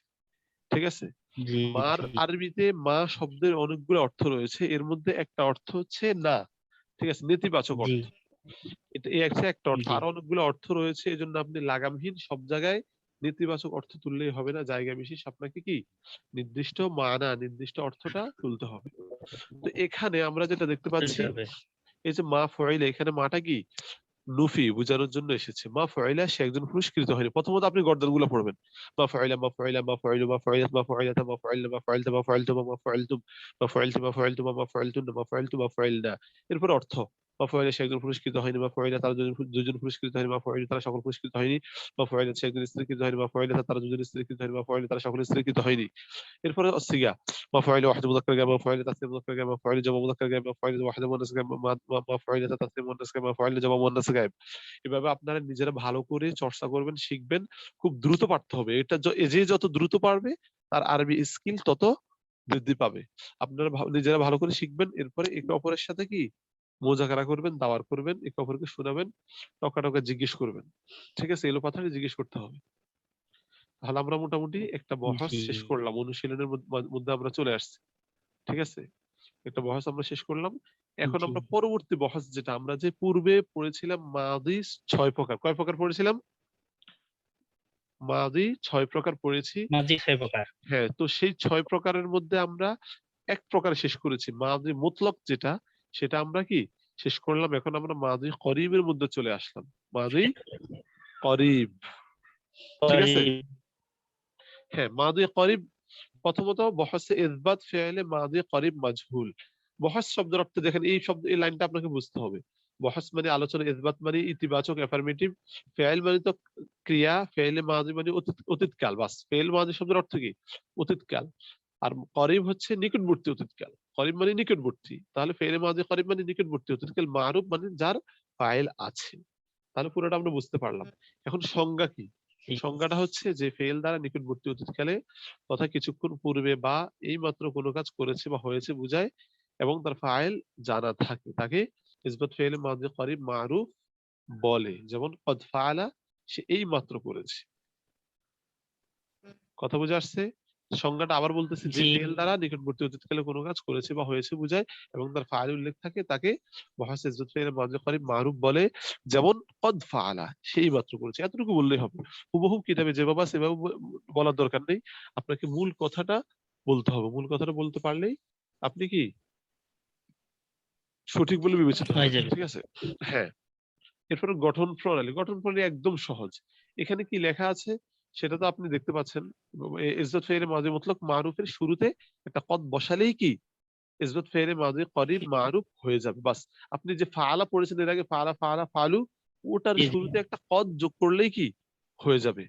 Speaker 1: ঠিক আছে,
Speaker 2: জি
Speaker 1: মার
Speaker 2: জি
Speaker 1: আরবিতে মা শব্দের অনেকগুলো অর্থ রয়েছে, এর মধ্যে একটা অর্থ হচ্ছে না। ঠিক আছে, নেতিবাচক
Speaker 2: জি
Speaker 1: অর্থ। এটা এই একটা অর্থ,
Speaker 2: জি
Speaker 1: আরো অনেকগুলো অর্থ রয়েছে, এজন্য আপনি লাগামহীন সব জায়গায় নেতিবাচক অর্থ তুললেই হবে না, জায়গা বিশেষ আপনাকে কি নির্দিষ্ট মানা, নির্দিষ্ট অর্থটা তুলতে হবে। তো এখানে আমরা যেটা দেখতে
Speaker 2: তুলতে
Speaker 1: পাচ্ছি,
Speaker 2: হবে।
Speaker 1: এই যে মা ফাইলা, এখানে মাটা কি নুফি বোঝানোর জন্য এসেছে। মা ফাইলা সে একজন পুরস্কৃত হয়নি। প্রথমত আপনি গর্দান গুলো পড়বেন, মা ফাইলা মা ফাইলা মা ফাইলু মা ফাইলাত মা ফাইলাতা মা ফাইলনা মা ফাইলতা মা ফাইলতুমা মা ফাইলতুম মা ফাইলতু মা ফাইলতুমা মা ফাইলতুন্না মা ফাইলতু মা ফাইলনা। এরপর অর্থ, মা ফাইলা সে একজন পুরস্কৃত হয়নি, মা ফাইলা তারা দুজন পুরস্কৃত হয়নি, মা ফাইলু তারা সকল পুরস্কৃত হয়নি, মা ফাইলা সে একজন স্ত্রীকৃত হয়নি, মা ফাইলা তারা দুজন স্ত্রীকৃত হয়নি, মা ফাইলা তারা সকল স্ত্রীকৃত হয়নি। এরপরে সিগা, مفعول واحد مذكر جاء مفعول تسليم مذكر جاء مفعول جمع مذكر جاء مفعول واحد مؤنث جاء مفعول تسليم مؤنث جاء مفعول جمع مؤنث গায়েব। এভাবে আপনারা নিজেরা ভালো করে চর্চা করবেন, শিখবেন, খুব দ্রুত পারতে হবে। এটা যে যত দ্রুত পারবে তার আরবি স্কিল তত বৃদ্ধি পাবে। আপনারা নিজেরা ভালো করে শিখবেন, এরপরে একে অপরের সাথে কি মোজাকারা করবেন, দাওয়ার করবেন, একে অপরকে শোনাবেন, টকা জিজ্ঞেস করবেন। ঠিক আছে, এলো কথাটা জিজ্ঞেস করতে হবে। তাহলে আমরা মোটামুটি একটা বহর
Speaker 2: জি
Speaker 1: শেষ করলাম, অনুশীলনের মধ্যে আমরা চলে আসছি। ঠিক আছে, একটা বহস আমরা শেষ করলাম। এখন
Speaker 2: জি
Speaker 1: আমরা পরবর্তী বহস যেটা, আমরা যে পূর্বে পড়েছিলাম মাদি 6 প্রকার, কয় প্রকার পড়েছিলাম? মাদি 6 প্রকার পড়েছি।
Speaker 2: মাঝি 6 প্রকার।
Speaker 1: হ্যাঁ, তো সেই 6 প্রকারের মধ্যে আমরা এক প্রকার শেষ করেছি, মাদি মুতলক যেটা, সেটা আমরা কি শেষ করলাম। এখন আমরা মাদি করিবের মধ্যে চলে আসলাম, মাদি করিব। ঠিক আছে, হ্যাঁ, মাদি করিব। প্রথমত বহসে ইসবাত ফেলে মাদি করিব মাজহুল। বহস শব্দের অর্থ দেখেন, এই শব্দ, এই লাইনটা আপনাকে বুঝতে হবে। বহস মানে আলোচনা, ইসবাত মানে ইতিবাচক অ্যাফার্মেটিভ, ফেল মানে তো ক্রিয়া, ফেলে মাদি মানে অতীতকাল, বাস ফেল মাদি শব্দের অর্থ কি অতীতকাল। আর করিব হচ্ছে নিকটবর্তী অতীতকাল, করিব মানে নিকটবর্তী, তাহলে ফেলে মাদি করিব মানে নিকটবর্তী অতীতকাল, মারুফ মানে যার ফাইল আছে। তাহলে পুরোটা আমরা বুঝতে পারলাম। এখন সংজ্ঞা কি?
Speaker 2: জি
Speaker 1: সংজ্ঞাটা হচ্ছে যে ফেল দ্বারা নিকটবর্তী অতীতকালে তথা কিছুক্ষণ পূর্বে বা এইমাত্র কোনো কাজ করেছে বা হয়েছে বুঝায় এবং তার ফাইল জানা থাকে, তাকে ইসবাত ফেল মাদি করিব মারুফ বলে। যেমন কদ ফাআলা, সে এই মাত্র করেছে। কথা বুঝে আসছে? সংজ্ঞাটা আবার বলতেছি, যে
Speaker 2: জি
Speaker 1: ফেল দ্বারা নিকটবর্তী অতীতকালে কোনো কাজ করেছে বা হয়েছে বোঝায় এবং তার ফাইল উল্লেখ থাকে তাকে মুহাসসিস ইজ্জত ফেল মাযি করিব মারুফ বলে। যেমন কদ ফাআলা, সেই মাত্র করেছে, এতটুকু বললেই হবে। হুবহু কিতাবে যেভাবে আছে সেভাবে বলার দরকার নেই, আপনাকে মূল কথাটা বলতে হবে। মূল কথাটা বলতে পারলেই আপনি কি সঠিক বলে বিবেচিত
Speaker 2: হয়ে
Speaker 1: হবেন,
Speaker 2: যাবে।
Speaker 1: ঠিক আছে? হ্যাঁ, এরপরে গঠন প্রণালী। গঠন প্রণালী একদম সহজ। এখানে কি লেখা আছে সেটা তো আপনি দেখতে পাচ্ছেন। ইজ্জত ফেইলে মাযি মুতলাক মারুফের শুরুতে একটা কদ বসালেই কি ইজ্জত ফেইলে মাযি করিব মারুফ হয়ে যাবে, বাস। আপনি যে ফাআলা পড়েছেন এর আগে, ফাআলা ফাআলা ফালু, ওটার
Speaker 2: জি জি
Speaker 1: শুরুতে একটা কদ যোগ করলেই কি হয়ে যাবে,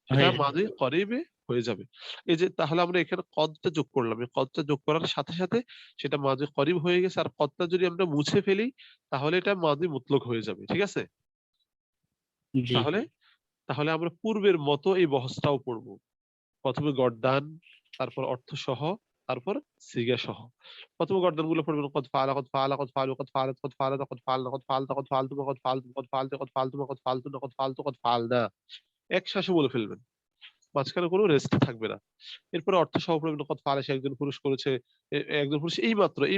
Speaker 1: সেটা
Speaker 2: হয়ে যাবে।
Speaker 1: মাঝে করিবে হয়ে যাবে। এই যে তাহলে আমরা এখানে কদটা যোগ করলাম, এই কদটা যোগ করার সাথে সাথে সেটা মাঝে করিব হয়ে গেছে। আর কদটা যদি আমরা মুছে ফেলি তাহলে এটা মাঝে মুতলক হয়ে যাবে, ঠিক আছে?
Speaker 2: জি
Speaker 1: তাহলে তাহলে আমরা পূর্বের মতো এই বহসটাও পড়বো। প্রথমে গর্দান, তারপর অর্থ সহ, তারপর সিগা সহ। প্রথমে গর্দান গুলো পড়বেন, কদ ফাআলা কদ ফাআলা কদ ফাআলু কদ ফাআলাত কদ ফাআলাতা কদ ফাআলনা কদ ফাআলতা কদ ফাআলতুমা কদ ফাআলতুম কদ ফাআলতা কদ ফাআলতুমা কদ ফাআলতুনা কদ ফাআলতু কদ ফাআলনা, একশ্বাসে বলে ফেলবেন, মাঝখানে কোনো রেস্ট থাকবে না। এরপরে অর্থ সহ পড়বেন, কদ ফাআলা, সে একজন পুরুষ করেছে। একজন পুরুষ এই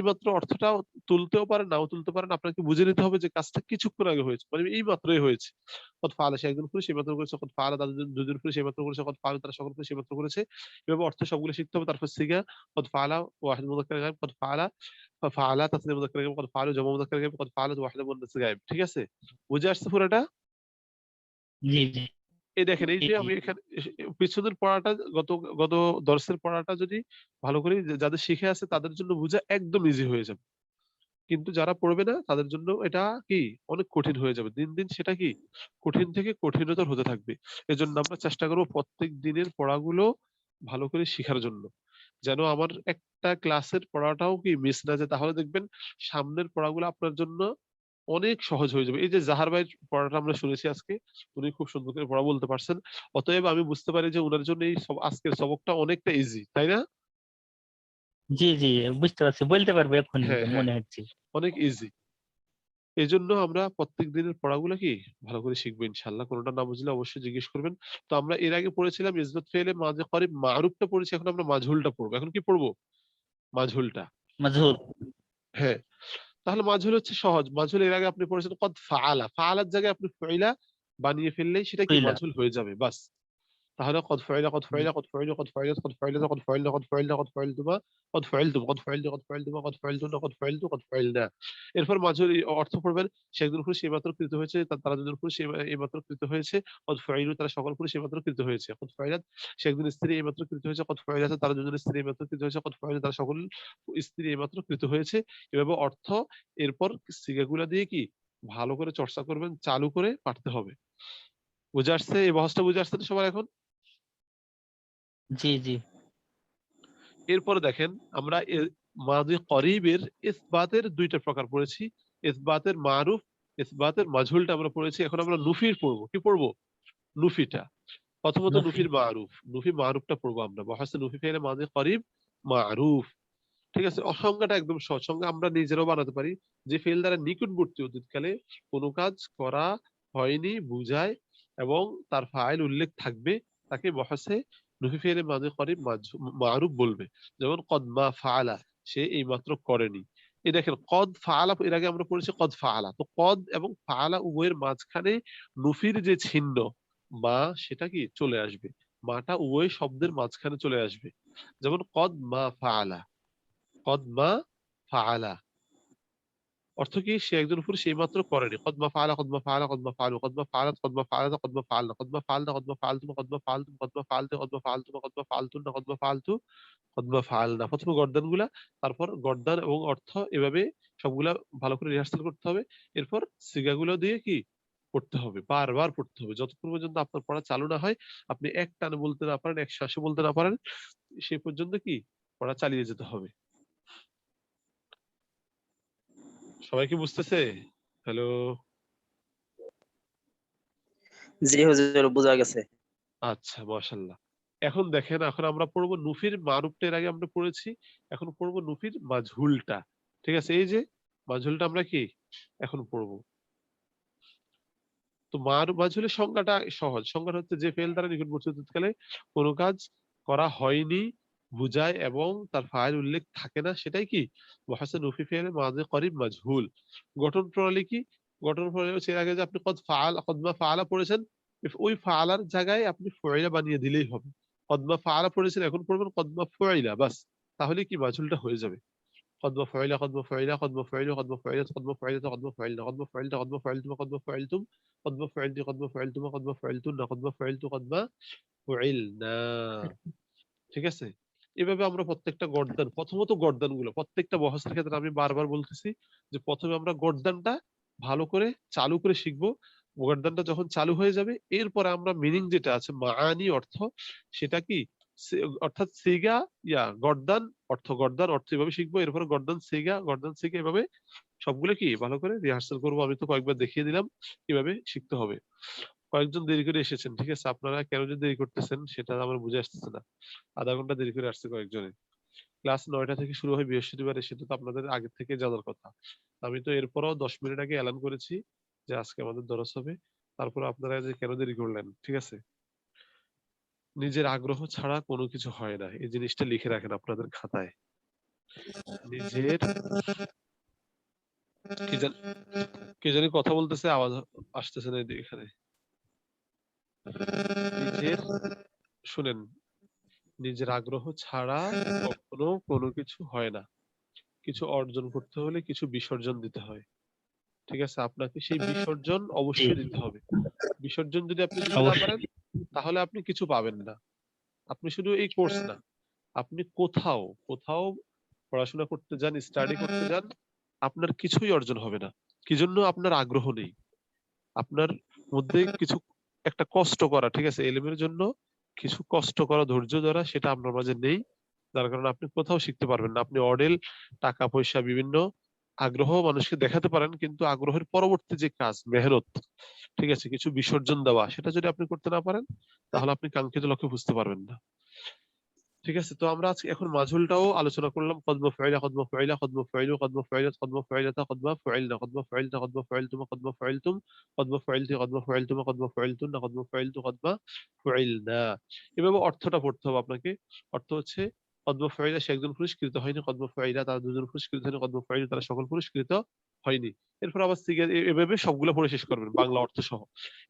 Speaker 1: মাত্র অর্থটাও তুলতেও পারেন নাও তুলতে পারেন, আপনাকে বুঝে নিতে হবে যে কাজটা কিছুক্ষণ আগে হয়েছে, মানে এই মাত্রই হয়েছে। কদ ফাআলা, সে একজন পুরুষ এই মাত্র করেছে। কদ ফাআলা, তারা দুজন পুরুষ এই মাত্র করেছে। কদ ফাআলু, তারা সকল পুরুষ এই মাত্র করেছে। এভাবে অর্থ সবগুলো শিখতে হবে। তারপর সিগা, কদ ফাআলা ওয়াহিদ মুযাক্কার গায়েব, কদ ফাআলা ফাআলা তাসনীয়া মুযাক্কার গায়েব, কদ ফাআলু জামা মুযাক্কার গায়েব, কদ ফাআলাত ওয়াহিদ মুযান্নাস গায়েব, ঠিক আছে? বুঝে আসছে পুরোটা?
Speaker 2: জি জি
Speaker 1: এই দেখেন, এই যে
Speaker 2: জি
Speaker 1: আমি এখানে পিছনের পড়াটা, গত গত দর্শের পড়াটা যদি ভালো করে যাদের শিখে আছে তাদের জন্য বোঝা একদম ইজি হয়ে যাবে। কিন্তু যারা পড়বে না তাদের জন্য এটা কি অনেক কঠিন হয়ে যাবে। দিন দিন সেটা কি কঠিন থেকে কঠিনতর হতে থাকবে। এজন্য আমরা চেষ্টা করব প্রত্যেক দিনের পড়াগুলো ভালো করে শিখার জন্য, যেন আমার একটা ক্লাসের পড়াটাও কি মিস না যায়। তাহলে দেখবেন সামনের পড়াগুলো আপনার জন্য অনেক সহজ হয়ে যাবে। এই যে জাহার ভাইয়ের পড়াটা আমরা শুনেছি আজকে, উনি খুব সুন্দর করে পড়া বলতে পারছেন। অতএব আমি বুঝতে পারি যে উনার জন্য এই আজকের সবকটা অনেকটা ইজি, তাই না?
Speaker 2: জি জি বুঝতে পারছি, বলতে পারবে এক্ষুনি
Speaker 1: হ্যাঁ, হ্যাঁ,
Speaker 2: মনে হচ্ছে।
Speaker 1: অনেক ইজি। এজন্য আমরা প্রত্যেক দিনের পড়াগুলো কি ভালো করে শিখবো ইনশাআল্লাহ। কোনটা না বুঝলে অবশ্যই জিজ্ঞেস করবেন। তো আমরা এর আগে পড়েছিলাম ইসবাত ফেলে মাঝে করিব মারুফটা পড়েছি, এখন আমরা মাজহুলটা পড়বো। এখন কি পড়বো? মাজহুলটা।
Speaker 2: মাজহুর।
Speaker 1: হ্যাঁ, তাহলে মাজহুল হচ্ছে সহজ। মাজহুল এর আগে আপনি পড়েছেন কদ ফাআলা, ফাআলার জায়গায় আপনি ফাইলা বানিয়ে ফেললেই সেটা কি
Speaker 2: কইলা।
Speaker 1: মাজহুল হয়ে যাবে, বাস। তাহলে قد فعل قد فعل قد فعل قد فعلت قد فعلت قد فعلنا قد فعلنا قد فعلتما قد فعلتم قد فعلت قد فعلتما قد فعلتن قد فعلت قد فعلنا। এরপর মাঝুর অর্থ পড়বেন, সে একজন পুরুষ এইমাত্র কৃত হয়েছে, তারা দুজন পুরুষ এইমাত্র কৃত হয়েছে। قد فعلوا, তারা সকল পুরুষ এইমাত্র কৃত হয়েছে। قد فعلت, সে একজন স্ত্রী এইমাত্র কৃত হয়েছে। قد فعلت, তারা দুজন স্ত্রী এইমাত্র কৃত হয়েছে। قد فعلوا, তারা সকল স্ত্রী এইমাত্র কৃত হয়েছে। এভাবে অর্থ এরপর সিগাগুলা দিয়ে কি ভালো করে চর্চা করবেন, চালু করে পাঠতে হবে। বুঝে আসছে? এই বহসটা বুঝে আসছে তো সবার এখন?
Speaker 2: জি জি
Speaker 1: এরপরে দেখেন আমরা মাদি করিবের ইসবাতের দুইটা প্রকার পড়েছি, ইসবাতের মারুফ, ইসবাতের মাজহুলটা আমরা পড়েছি। এখন আমরা নুফির পড়বো। কি পড়বো? নুফিটা। প্রথমত
Speaker 2: নফি।
Speaker 1: নুফির মারুফ, নুফি মারুফটা পড়বো আমরা। বহাসে নুফি ফেলে মাদি করিব মারুফ, ঠিক আছে? অসংজ্ঞাটা একদম সহজ সংজ্ঞা, আমরা নিজেরাও বানাতে পারি। যে ফেল দ্বারা নিকটবর্তী অতীতকালে কোনো কাজ করা হয়নি বুঝায় এবং তার ফাইল উল্লেখ থাকবে, তাকে বহাসে নুফি ফেলে মাদি করিব মারুফ বলবে। যেমন কদ মা ফাআলা, সে এইমাত্র করেনি। এই দেখেন কদ ফাআলা, এর আগে আমরা পড়েছি কদ ফাআলা। তো কদ এবং ফাআলা উভয়ের মাঝখানে নুফির যে ছিন্ন মা, সেটা কি চলে আসবে। মাটা উভয় শব্দের মাঝখানে চলে আসবে। যেমন কদ মা ফাআলা, কদ মা ফাআলা অর্থ কি? সে একজন পুরুষ এইমাত্র করেনি। কদ মা ফাআলা কদ মা ফাআলা কদ মা ফাআলু কদ মা ফাআলাত কদ মা ফাআলাতা কদ মা ফাআলনা কদ মা ফাআলনা কদ মা ফাআলতুমা কদ মা ফাআলতুম কদ মা ফাআলতা কদ মা ফাআলতুমা কদ মা ফাআলতুন্না কদ মা ফাআলতু কদ মা ফাআলনা। প্রথমে গর্দানগুলা, তারপর গর্দান এবং অর্থ, এভাবে সবগুলা ভালো করে রিহার্সাল করতে হবে। এরপর সিগাগুলো দিয়ে কি পড়তে হবে, বারবার পড়তে হবে যতক্ষণ পর্যন্ত আপনার পড়া চালু না হয়। আপনি এক টানে বলতে না পারেন, এক শ্বাসে বলতে না পারেন, সে পর্যন্ত কি পড়া চালিয়ে যেতে হবে। সবাই কি বুঝতেছে? হ্যালো?
Speaker 3: জি হুজুর, বোঝা গেছে।
Speaker 1: আচ্ছা, মাশাআল্লাহ। এখন দেখেন, এখন আমরা পড়বো নুফির মারুফটা, এর আগে আমরা পড়েছি। এখন পড়বো নুফির মাজহুলটা, ঠিক আছে? এই যে মাজহুলটা আমরা কি এখন পড়বো। তো মাজহুলের সংজ্ঞাটা সহজ। সংজ্ঞাটা হচ্ছে যে ফেল দ্বারা নিকটবর্তী অতীতকালে কোনো কাজ করা হয়নি বুঝায় এবং তার ফাইল উল্লেখ থাকে না, সেটাই কি মুহাসসান নুফি ফি'লে মাযি করিব মাজহুল। গঠন প্রণালী কি? গঠন প্রণালী হচ্ছে এর আগে যে আপনি কদ মা ফাআলা পড়েছেন, ওই ফাআলার জায়গায় আপনি ফুইলা বানিয়ে দিলেই হবে। কদ মা ফাআলা পড়েছেন, এখন পড়বেন কদ মা ফুইলা, বাস। তাহলে কি মাজহুলটা হয়ে যাবে। قد ما فعل قد ما فعل قد ما فعل قد ما فعلت قد ما فعلت قد ما فعلنا قد ما فعلت قد ما فعلتم قد ما فعلتم قد ما فعلت قد ما فعلتم قد ما فعلتن قد ما فعلت قد ما فعلنا। ঠিক আছে? এভাবে আমরা প্রত্যেকটা গর্দান, প্রথমত গর্দানগুলো প্রত্যেকটা বহসের ক্ষেত্রে আমি বারবার বলতেছি যে প্রথমে আমরা গর্দানটা ভালো করে চালু করে শিখবো। গর্দানটা যখন চালু হয়ে যাবে এরপরে আমরা মিনিং যেটা আছে মাআনি অর্থ, সেটা কি অর্থাৎ সিগা গর্দান গর্দান অর্থ এভাবে শিখবো। এরপরে গর্দান সিগা এভাবে সবগুলো কি ভালো করে রিহার্সাল করবো। আমি তো কয়েকবার দেখিয়ে দিলাম কিভাবে শিখতে হবে। কয়েকজন দেরি করে এসেছেন, ঠিক আছে, আপনারা কেন যে দেরি করতেছেন সেটা আমার বুঝে আসতেছে না। আধা ঘন্টা দেরি করে আসছে কয়েকজনে। ক্লাস 9টা থেকে শুরু হয় বৃহস্পতিবারে, সেটা তো আপনাদের আগে থেকে জানার কথা। আমি তো এরপরও 10 মিনিট আগে এলান করেছি যে আজকে আমাদের দরস হবে। তারপর আপনারা যে কেন দেরি করলেন, ঠিক আছে? নিজের আগ্রহ ছাড়া কোনো কিছু হয় না, এই জিনিসটা লিখে রাখেন আপনাদের খাতায়। নিজের কে জানি কথা বলতেছে, আওয়াজ আসতেছে না এখানে। নিজের শুনেন, নিজের আগ্রহ ছাড়া কখনো কোনো কিছু হয় না। কিছু অর্জন করতে হলে কিছু বিসর্জন দিতে হয়, ঠিক আছে? আপনাকে সেই বিসর্জন
Speaker 2: জি,
Speaker 1: অবশ্যই দিতে হবে। বিসর্জন যদি আপনি দিতে না পারেন
Speaker 2: অবশ্যই।
Speaker 1: তাহলে আপনি কিছু পাবেন না। আপনি শুধু এই কোর্স না, আপনি কোথাও কোথাও পড়াশোনা করতে যান, স্টাডি করতে যান, আপনার কিছুই অর্জন হবে না। কি জন্য? আপনার আগ্রহ নেই। আপনার মধ্যে কিছু একটা কষ্ট করা, ঠিক আছে, এলেমের জন্য কিছু কষ্ট করা, ধৈর্য ধরা, সেটা আপনার মাঝে নেই। যার কারণে আপনি কোথাও শিখতে পারবেন না। আপনি অডেল টাকা পয়সা বিভিন্ন আগ্রহ মানুষকে দেখাতে পারেন, কিন্তু আগ্রহের পরবর্তী যে কাজ মেহনত, ঠিক আছে, কিছু বিসর্জন দেওয়া, সেটা যদি আপনি করতে না পারেন তাহলে আপনি কাঙ্ক্ষিত লক্ষ্যে বুঝতে পারবেন না। ঠিক আছে, তো আমরা আজকে এখন মাজহুলটাও আলোচনা করলাম। কদ মাফউলা কদ মাফউলা কদ মাফউলু কদ মাফউলাত কদ মাফউলাতা কদ মাফউলনা কদ মাফউলতা কদ মাফউলতুম কদ মাফউলতুম কদ মাফউলতি কদ মাফউলতুম কদ মাফউলতুন কদ মাফউলতু কদ মাফউলনা। এভাবে অর্থটা পড়তে হবে আপনাকে। অর্থ হচ্ছে কদ মাফউলা সে একজন পুরস্কৃত হয়নি, কদ মাফউলা তারা দুজন পুরস্কৃত হয়নি, কদ মাফউলু তারা সকল পুরস্কৃত হয়নি। এরপর আবার সিগা এভাবে সবগুলো পড়ে শেষ করবেন বাংলা অর্থ সহ।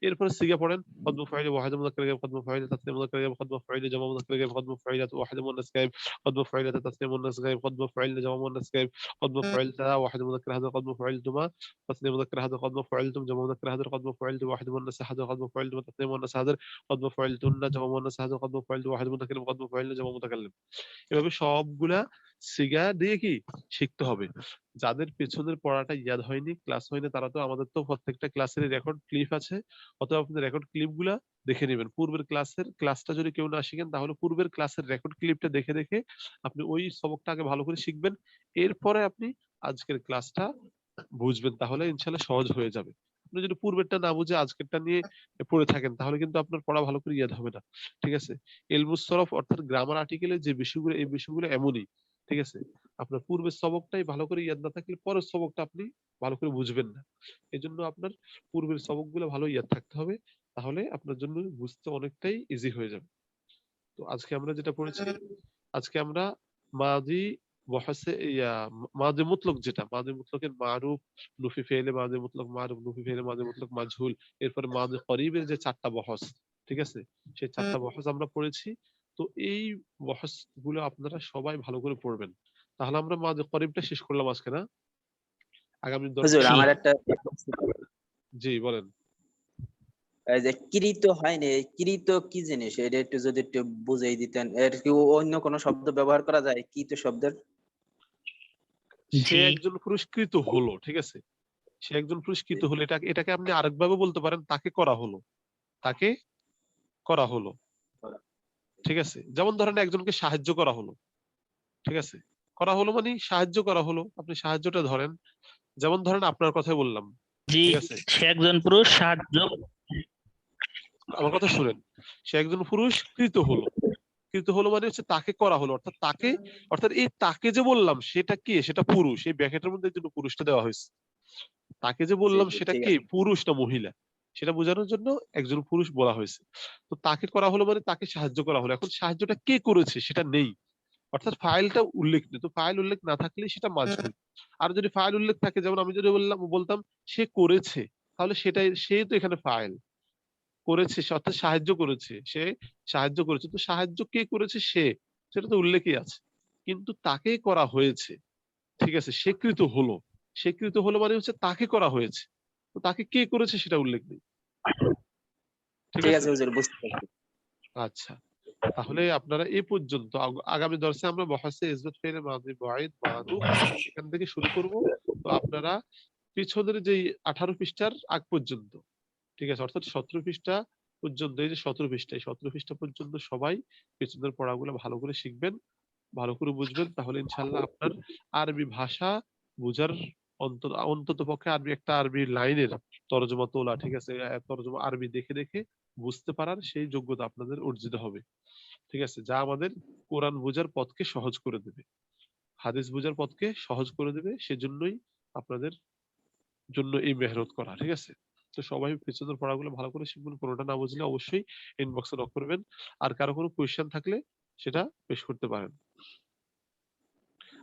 Speaker 1: এরপর সিগা পড়েন قد مفعول واحد مذكر غيب قد مفعول تسليم مذكر غيب قد مفعول جمع مذكر غيب قد مفعولات واحد مؤنث غيب قد مفعولات تسليم مؤنث غيب قد مفعول جمع مؤنث غيب قد مفعولت واحد مذكر هذا قد مفعولتما تسليم مذكر هذا قد مفعولتم جمع مذكر هذا قد مفعولت واحد مؤنث هذا قد مفعولتم تسليم مؤنث هذا قد مفعولتن جمع مؤنث هذا قد مفعولت واحد متكلم قد مفعولنا جمع متكلم। এভাবে সবগুলা সিগা দিয়ে কি শিখতে হবে। যাদের পেছনের পড়াটা ইয়াদ হয়নি, ক্লাস হয়নি, তারা তো আমাদের তো প্রত্যেকটা ক্লাসের রেকর্ড ক্লিপ আছে, অথবা আপনাদের রেকর্ড ক্লিপ গুলা দেখে নেবেন। পূর্বের ক্লাসটা যদি কেউ না শিখেন তাহলে পূর্বের ক্লাসের রেকর্ড ক্লিপটা দেখে দেখে আপনি ওই সবকটা আগে ভালো করে শিখবেন। এরপরে আপনি আজকের ক্লাসটা বুঝবেন, তাহলে ইনশাল্লাহ সহজ হয়ে যাবে। আপনি যদি পূর্বেরটা না বুঝে আজকেরটা নিয়ে পড়ে থাকেন তাহলে কিন্তু আপনার পড়া ভালো করে ইয়াদ হবে না, ঠিক আছে? ইলমুস সরফ অর্থাৎ গ্রামার আর্টিকেলের যে বিষয়গুলো, এই বিষয়গুলো এমনই, ঠিক আছে? আপনার পূর্বের সবকটাই ভালো করে ইয়াদ না থাকলে পরের সবকটা আপনি ভালো করে বুঝবেন না। এজন্য আপনার পূর্বের সবকগুলো ভালো ইয়াদ থাকতে হবে, তাহলে আপনার জন্য বুঝতে অনেকটাই ইজি হয়ে যাবে। তো আজকে আমরা যেটা পড়েছি, আজকে আমরা মাদি বহসে মাদি মুতলক, যেটা মাদি মুতলকের মারুফ নুফি ফেলে মাদি মুতলক মারুফ নুফি ফেলে মাদি মুতলক মাজহুল, এরপরে মাদি করিবের যে 4টা বহস, ঠিক আছে, সেই 4টা বহস আমরা পড়েছি। তো এই বহস গুলো আপনারা সবাই ভালো করে পড়বেন। তাহলে আমরা মাদি করিবটা শেষ করলাম আজকে, না? আগামী
Speaker 3: হুজুর
Speaker 2: জি,
Speaker 3: আমার একটা
Speaker 1: জি বলেন।
Speaker 3: এই যে কৃত হয়নি, এই কৃত কি জিনিস এটা একটু যদি একটু বুঝাই দিতেন। এর কি অন্য কোনো শব্দ ব্যবহার করা যায় কৃত শব্দের?
Speaker 1: সে
Speaker 2: জি,
Speaker 1: একজন পুরস্কৃত হলো, ঠিক আছে, সে একজন পুরস্কৃত হলো, এটাকে আপনি আরেকভাবে বলতে পারেন, তাকে করা হলো, তাকে করা হলো, ঠিক আছে? যেমন ধরেন একজনকে সাহায্য করা হলো, ঠিক আছে, করা হলো মানে সাহায্য করা হলো, আপনি সাহায্যটা ধরেন। যেমন ধরেন আপনার কথাই বললাম,
Speaker 2: জি,
Speaker 1: ঠিক আছে,
Speaker 2: সে একজন পুরুষ সাহায্য।
Speaker 1: আমার কথা শুনেন, সে একজন পুরুষ কৃত হলো, কৃত হলো মানে হচ্ছে তাকে করা হলো, অর্থাৎ তাকে, অর্থাৎ এই তাকে যে বললাম সেটা কি, সেটা পুরুষ, এই ব্র্যাকেটের মধ্যে জন্য পুরুষটা দেওয়া হয়েছে। তাকে যে
Speaker 3: জি
Speaker 1: বললাম
Speaker 3: জি
Speaker 1: সেটা
Speaker 3: ঠিক
Speaker 1: কি
Speaker 3: আছে।
Speaker 1: পুরুষ না মহিলা, সেটা বোঝানোর জন্য একজন পুরুষ বলা হয়েছে। তো তাকে করা হলো মানে তাকে সাহায্য করা হলো। এখন সাহায্যটা কে করেছে সেটা নেই, অর্থাৎ ফাইলটা উল্লেখ নেই, তো ফাইল উল্লেখ না থাকলে সেটা মাজহুল। আর যদি ফাইল উল্লেখ থাকে, যেমন আমি যদি বলতাম সে করেছে, তাহলে সেটাই, সে তো এখানে ফাইল, করেছে সে অর্থাৎ সাহায্য করেছে, সে সাহায্য করেছে, তো সাহায্য কে করেছে, সে, সেটা তো উল্লেখই আছে। কিন্তু তাকে করা হয়েছে, ঠিক আছে, স্বীকৃত হলো, স্বীকৃত হলো মানে হচ্ছে তাকে করা হয়েছে, তো তাকে কে করেছে সেটা উল্লেখ নেই। ঠিক
Speaker 3: ঠিক
Speaker 1: আছে।
Speaker 3: আছে হুজুর, বুঝতে পারছি।
Speaker 1: আচ্ছা, তাহলে আপনারা এই পর্যন্ত, আগামী দর্শে আমরা বহাসে ইসবাত ফেলে মাদি মুআইদ মারুফ এখান থেকে শুরু করব। তো আপনারা পিছনের যেই 18 পৃষ্ঠার আগ পর্যন্ত, ঠিক আছে, অর্থাৎ 17 পৃষ্ঠা পর্যন্ত, এই যে 17 পৃষ্ঠা, এই 17 পৃষ্ঠা পর্যন্ত সবাই পিছনের পড়াগুলো ভালো করে শিখবেন, ভালো করে বুঝবেন, তাহলে ইনশাআল্লাহ আপনার আরবি ভাষা বুঝার, অন্তত অন্তত পক্ষে আরবি একটা আরবি লাইনের তরজমা তোলা, ঠিক আছে, তরজমা আরবি দেখে দেখে বুঝতে পারার সেই যোগ্যতা আপনাদের অর্জিত হবে। ঠিক আছে, যা আমাদের কোরআন বোঝার পথকে সহজ করে দেবে, হাদিস বোঝার পথকে সহজ করে দেবে, সেজন্যই আপনাদের জন্য এই মেহনত করা। ঠিক আছে, তো সবাই পিছনের পড়াগুলো ভালো করে শিখবেন, কোনোটা না বুঝলে অবশ্যই ইনবক্সে নক করবেন, আর কারো কোনো কোয়েশ্চেন থাকলে সেটা পেশ করতে পারেন।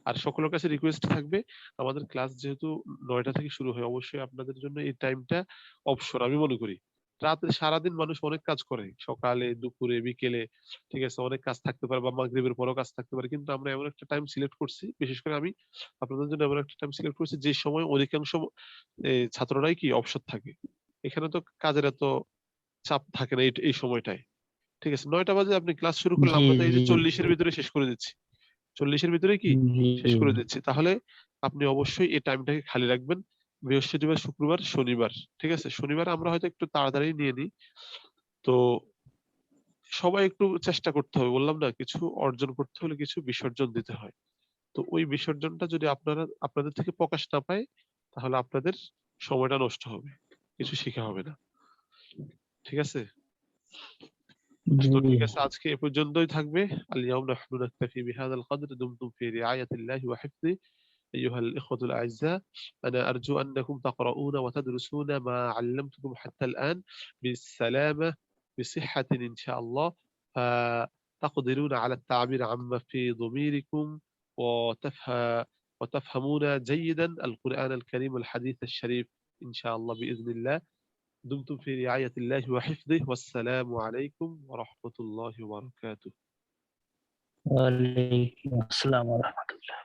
Speaker 1: আর সকলের কাছে রিকোয়েস্ট থাকবে, আমাদের ক্লাস যেহেতু 9টা থেকে শুরু হয়, অবশ্যই আপনাদের জন্য এই টাইমটা অবসর আমি মনে করি। রাতে সারাদিন মানুষ অনেক কাজ করে, সকালে দুপুরে বিকেলে, ঠিক আছে, অনেক কাজ থাকতে পারে বা মাগরিবের পরও কাজ থাকতে পারে, কিন্তু আমরা এমন একটা টাইম সিলেক্ট করছি, বিশেষ করে আমি আপনাদের জন্য এমন একটা টাইম সিলেক্ট করছি যে সময় অধিকাংশ ছাত্ররাই কি অবসর থাকে, এখানে তো কাজের এত চাপ থাকে না এই সময়টায়। ঠিক আছে, 9টা বাজে আপনি ক্লাস শুরু করলে
Speaker 2: জি
Speaker 1: আমরা তো এই যে
Speaker 2: জি
Speaker 1: 40-এর ভিতরে শেষ করে দিচ্ছি, 40-এর ভিতরে কি শেষ
Speaker 2: জি
Speaker 1: করে দিচ্ছি। তাহলে আপনি অবশ্যই এই টাইমটাকে খালি রাখবেন, বৃহস্পতিবার, শুক্রবার, শনিবার। ঠিক আছে, শনিবার আমরা হয়তো একটু তাড়াতাড়ি নিয়ে নিই। তো সবাই একটু চেষ্টা করতে হবে, বললাম না, কিছু অর্জন করতে হলে কিছু বিসর্জন দিতে হয়। তো ওই বিসর্জনটা যদি আপনারা আপনাদের থেকে প্রকাশ না পায়, তাহলে আপনাদের সময়টা নষ্ট হবে, কিছু শেখা হবে না। ঠিক আছে, তো
Speaker 2: জি
Speaker 1: ঠিক আছে, আজকে এ পর্যন্তই থাকবে। আল-ইয়াউম নাহনু নাকতাফি বিহাযাল কদর দুমতুম ফি রিআয়াতিল্লাহি ওয়া হিফযিহি أيها الإخوة الأعزاء. أنا أرجو أنكم تقرؤون وتدرسون ما علمتكم حتى الآن بالسلامة، بصحة إن شاء الله، فتقدرون على التعبير عما في ضميركم، وتفهمون جيدا القرآن الكريم والحديث الشريف إن شاء الله بإذن الله. دمتم في رعاية الله وحفظه، والسلام عليكم ورحمة الله وبركاته.
Speaker 2: ওয়ালাইকুম আসসালাম ওয়া রাহমাতুল্লাহ।